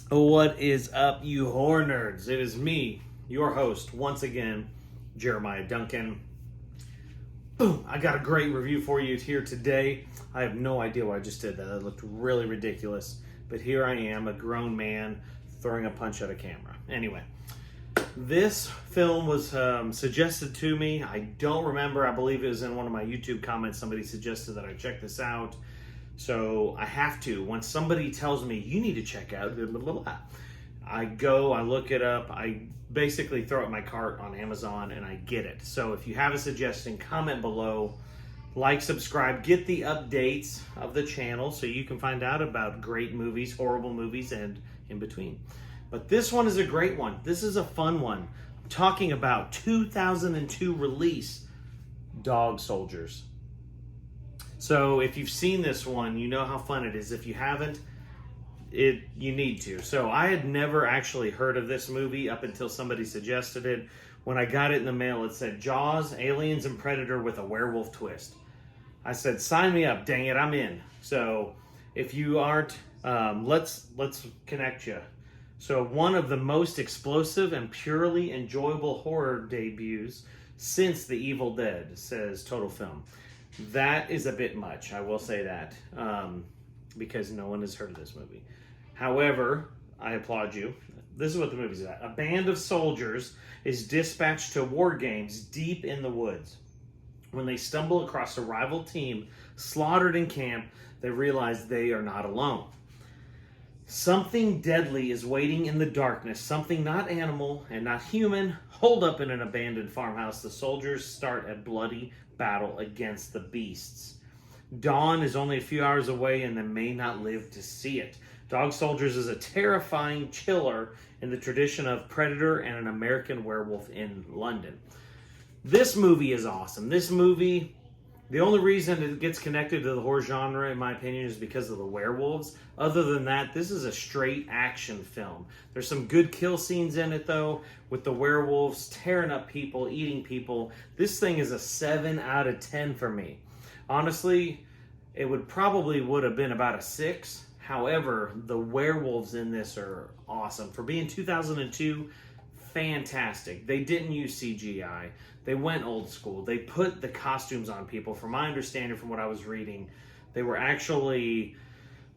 What is up, you horror nerds? It is me, your host, once again, Jeremiah Duncan. Boom! I got a great review for you here today. I have no idea why I just did that. It looked really ridiculous. But here I am, a grown man, throwing a punch at a camera. Anyway, this film was suggested to me. I don't remember. I believe it was in one of my YouTube comments. Somebody suggested that I check this out. So I have to. When somebody tells me, you need to check out, blah, blah, blah, I go, I look it up, I basically throw it in my cart on Amazon and I get it. So if you have a suggestion, comment below, like, subscribe, get the updates of the channel so you can find out about great movies, horrible movies, and in between. But this one is a great one. This is a fun one. I'm talking about 2002 release, Dog Soldiers. So if you've seen this one, you know how fun it is. If you haven't, you need to. So I had never actually heard of this movie up until somebody suggested it. When I got it in the mail, it said Jaws, Aliens, and Predator with a werewolf twist. I said, sign me up, dang it, I'm in. So if you aren't, let's connect you. So one of the most explosive and purely enjoyable horror debuts since The Evil Dead, says Total Film. That is a bit much, I will say that, because no one has heard of this movie. However, I applaud you. This is what the movie's about. A band of soldiers is dispatched to war games deep in the woods. When they stumble across a rival team slaughtered in camp, they realize they are not alone. Something deadly is waiting in the darkness, something not animal and not human, holed up in an abandoned farmhouse. The soldiers start a bloody battle against the beasts. Dawn is only a few hours away and they may not live to see it. Dog Soldiers is a terrifying chiller in the tradition of Predator and an American Werewolf in London. This movie is awesome. This movie, the only reason it gets connected to the horror genre, in my opinion, is because of the werewolves. Other than that, this is a straight action film. There's some good kill scenes in it, though, with the werewolves tearing up people, eating people. This thing is a 7 out of 10 for me. Honestly, it would have been about a 6. However, the werewolves in this are awesome. For being 2002, fantastic. They didn't use CGI. They went old school. They put the costumes on people. From my understanding, from what I was reading, they were actually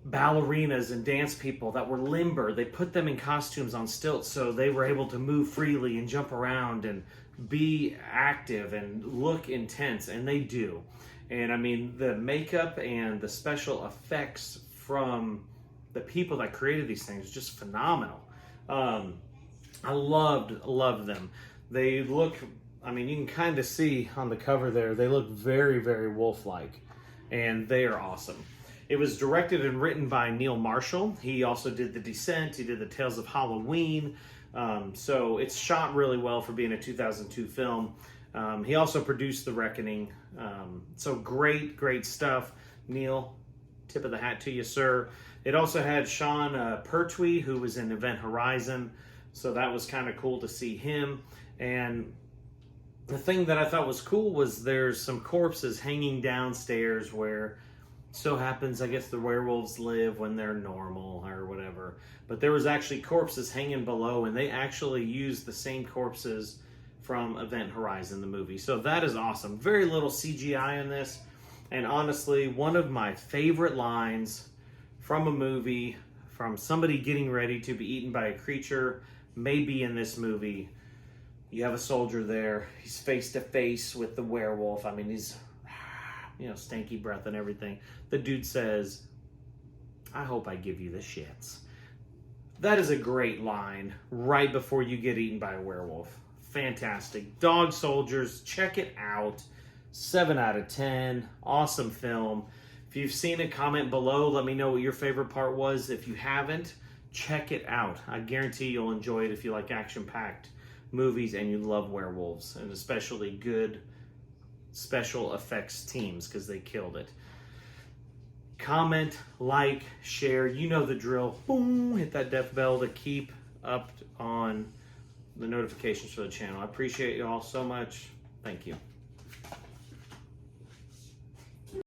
ballerinas and dance people that were limber. They put them in costumes on stilts so they were able to move freely and jump around and be active and look intense, and they do. And I mean, the makeup and the special effects from the people that created these things is just phenomenal. I loved them. They look, I mean, you can kind of see on the cover there, they look very, very wolf-like, and they are awesome. It was directed and written by Neil Marshall. He also did The Descent. He did the Tales of Halloween. So it's shot really well for being a 2002 film. He also produced The Reckoning. So great stuff. Neil, tip of the hat to you, sir. It also had Sean Pertwee, who was in Event Horizon. So that was kind of cool to see him. And the thing that I thought was cool was there's some corpses hanging downstairs where so happens, I guess, the werewolves live when they're normal or whatever. But there was actually corpses hanging below, and they actually used the same corpses from Event Horizon, the movie. So that is awesome. Very little CGI in this. And honestly, one of my favorite lines from a movie, from somebody getting ready to be eaten by a creature, may be in this movie. You have a soldier there. He's face to face with the werewolf. I mean, he's, stanky breath and everything. The dude says, I hope I give you the shits. That is a great line right before you get eaten by a werewolf. Fantastic. Dog Soldiers, check it out. 7 out of 10. Awesome film. If you've seen it, comment below. Let me know what your favorite part was. If you haven't, check it out. I guarantee you'll enjoy it if you like action-packed movies and you love werewolves, and especially good special effects teams, because they killed it. Comment, like, share, you know the drill. Boom, hit that death bell to keep up on the notifications for the channel. I appreciate you all so much. Thank you.